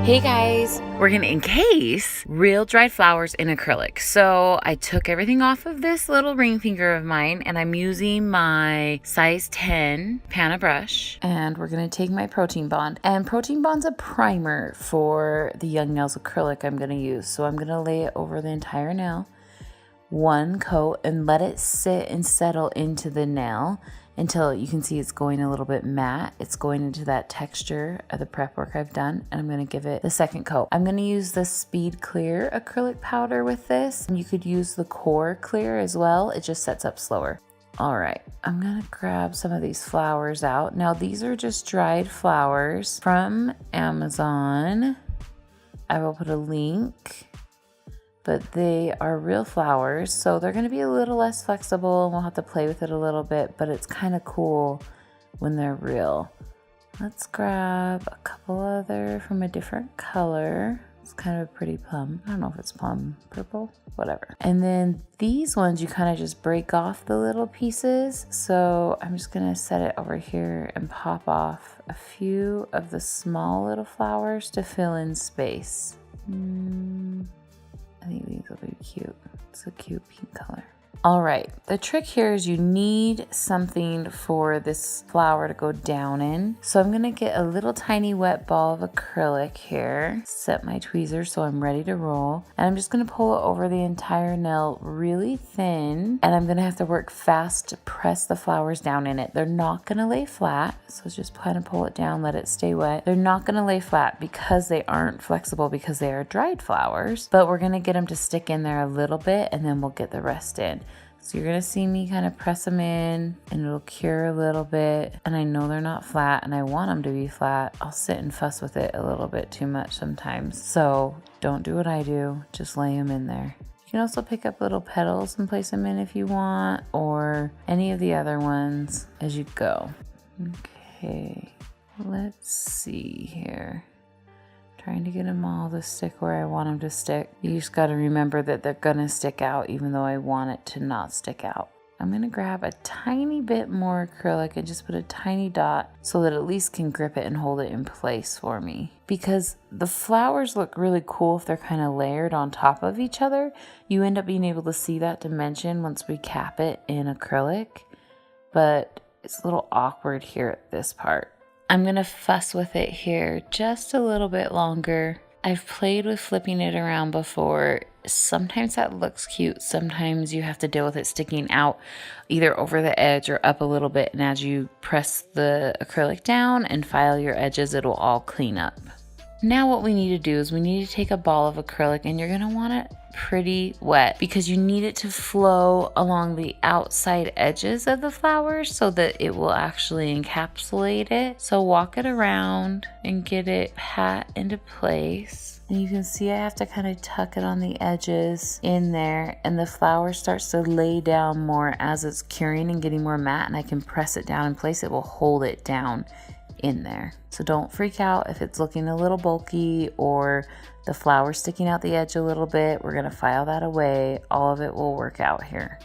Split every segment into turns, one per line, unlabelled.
Hey guys, we're gonna encase real dried flowers in acrylic. So I took everything off of this little ring finger of mine and I'm using my size 10 panna brush. And we're gonna take my Protein Bond. And Protein Bond's a primer for the Young Nails acrylic I'm gonna use. So I'm gonna lay it over the entire nail, one coat, and let it sit and settle into the nail until you can see it's going a little bit matte. It's going into that texture of the prep work I've done, and I'm gonna give it the second coat. I'm gonna use the Speed Clear acrylic powder with this. You could use the Core Clear as well. It just sets up slower. All right, I'm gonna grab some of these flowers out. Now these are just dried flowers from Amazon. I will put a link, but they are real flowers, so they're gonna be a little less flexible and we'll have to play with it a little bit, but it's kind of cool when they're real. Let's grab a couple other from a different color. It's kind of a pretty plum. I don't know if it's plum purple, whatever. And then these ones, you kind of just break off the little pieces. So I'm just gonna set it over here and pop off a few of the small little flowers to fill in space. I think these will be cute. It's a cute pink color. All right, the trick here is you need something for this flower to go down in. So I'm gonna get a little tiny wet ball of acrylic here, set my tweezers so I'm ready to roll. And I'm just gonna pull it over the entire nail really thin. And I'm gonna have to work fast to press the flowers down in it. They're not gonna lay flat, so just kind of pull it down, let it stay wet. They're not gonna lay flat because they aren't flexible because they are dried flowers, but we're gonna get them to stick in there a little bit and then we'll get the rest in. So you're gonna see me kind of press them in and it'll cure a little bit. And I know they're not flat and I want them to be flat. I'll sit and fuss with it a little bit too much sometimes. So don't do what I do, just lay them in there. You can also pick up little petals and place them in if you want, or any of the other ones as you go. Okay, let's see here. Trying to get them all to stick where I want them to stick. You just got to remember that they're gonna stick out even though I want it to not stick out. I'm gonna grab a tiny bit more acrylic and just put a tiny dot so that at least can grip it and hold it in place for me. Because the flowers look really cool if they're kind of layered on top of each other. You end up being able to see that dimension once we cap it in acrylic, but it's a little awkward here at this part. I'm gonna fuss with it here just a little bit longer. I've played with flipping it around before. Sometimes that looks cute. Sometimes you have to deal with it sticking out either over the edge or up a little bit. And as you press the acrylic down and file your edges, it'll all clean up. Now what we need to do is we need to take a ball of acrylic, and you're gonna want it pretty wet because you need it to flow along the outside edges of the flowers so that it will actually encapsulate it. So walk it around and get it pat into place. And you can see I have to kind of tuck it on the edges in there, and the flower starts to lay down more as it's curing and getting more matte, and I can press it down in place. It will hold it down in there. So don't freak out if it's looking a little bulky or the flower sticking out the edge a little bit. We're gonna file that away. All of it will work out here.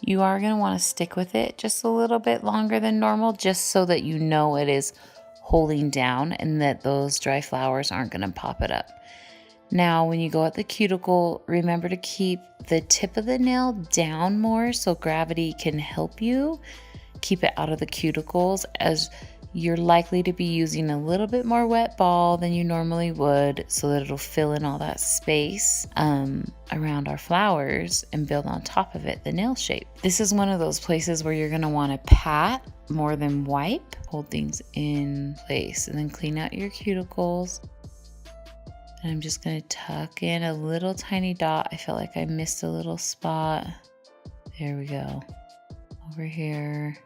You are gonna wanna stick with it just a little bit longer than normal, just so that you know it is holding down and that those dry flowers aren't gonna pop it up. Now, when you go at the cuticle, remember to keep the tip of the nail down more so gravity can help you keep it out of the cuticles, as you're likely to be using a little bit more wet ball than you normally would so that it'll fill in all that space around our flowers and build on top of it the nail shape. This is one of those places where you're gonna wanna pat more than wipe. Hold things in place and then clean out your cuticles. And I'm just gonna tuck in a little tiny dot. I feel like I missed a little spot. There we go. Over here.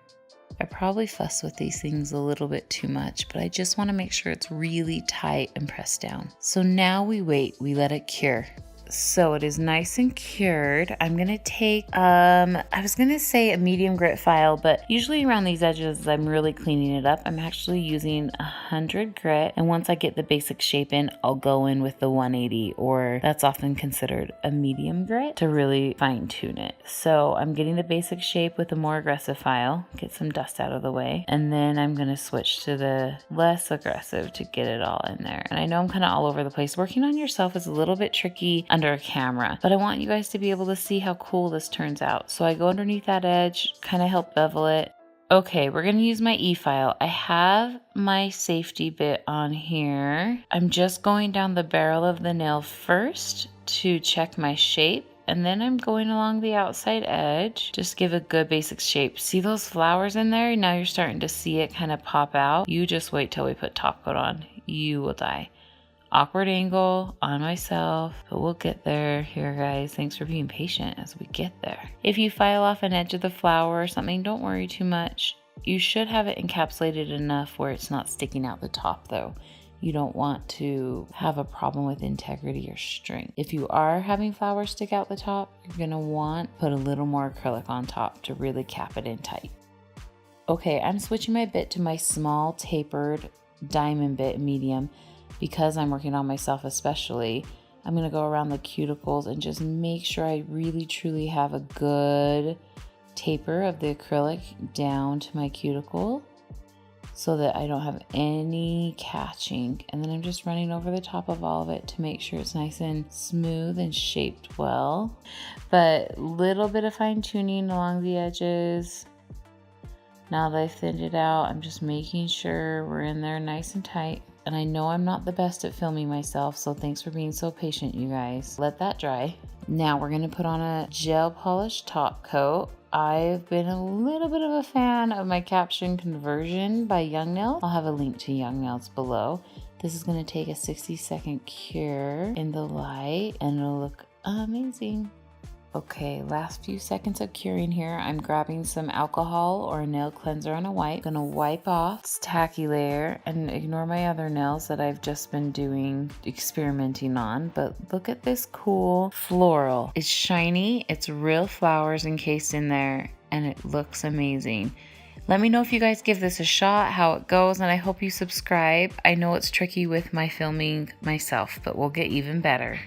I probably fuss with these things a little bit too much, but I just wanna make sure it's really tight and pressed down. So now we wait, we let it cure. So it is nice and cured. I'm gonna take, I was gonna say a medium grit file, but usually around these edges, I'm really cleaning it up. I'm actually using 100 grit, and once I get the basic shape in, I'll go in with the 180, or that's often considered a medium grit, to really fine tune it. So I'm getting the basic shape with a more aggressive file, get some dust out of the way, and then I'm gonna switch to the less aggressive to get it all in there. And I know I'm kind of all over the place. Working on yourself is a little bit tricky under a camera, but I want you guys to be able to see how cool this turns out. So I go underneath that edge, kind of help bevel it. Okay, we're gonna use my e-file. I have my safety bit on here. I'm just going down the barrel of the nail first to check my shape, and then I'm going along the outside edge. Just give a good basic shape. See those flowers in there? Now you're starting to see it kind of pop out. You just wait till we put top coat on. You will die. Awkward angle on myself, but we'll get there here, guys. Thanks for being patient as we get there. If you file off an edge of the flower or something, don't worry too much. You should have it encapsulated enough where it's not sticking out the top though. You don't want to have a problem with integrity or strength. If you are having flowers stick out the top, you're gonna want to put a little more acrylic on top to really cap it in tight. Okay, I'm switching my bit to my small tapered diamond bit, medium, because I'm working on myself especially. I'm gonna go around the cuticles and just make sure I really truly have a good taper of the acrylic down to my cuticle so that I don't have any catching. And then I'm just running over the top of all of it to make sure it's nice and smooth and shaped well. But little bit of fine tuning along the edges. Now that I've thinned it out, I'm just making sure we're in there nice and tight. And I know I'm not the best at filming myself, so thanks for being so patient, you guys. Let that dry. Now we're gonna put on a gel polish top coat. I've been a little bit of a fan of my caption conversion by Young Nails. I'll have a link to Young Nails below. This is gonna take a 60-second cure in the light and it'll look amazing. Okay, last few seconds of curing here. I'm grabbing some alcohol or a nail cleanser on a wipe. Gonna wipe off this tacky layer and ignore my other nails that I've just been experimenting on. But look at this cool floral. It's shiny, it's real flowers encased in there, and it looks amazing. Let me know if you guys give this a shot, how it goes, and I hope you subscribe. I know it's tricky with my filming myself, but we'll get even better.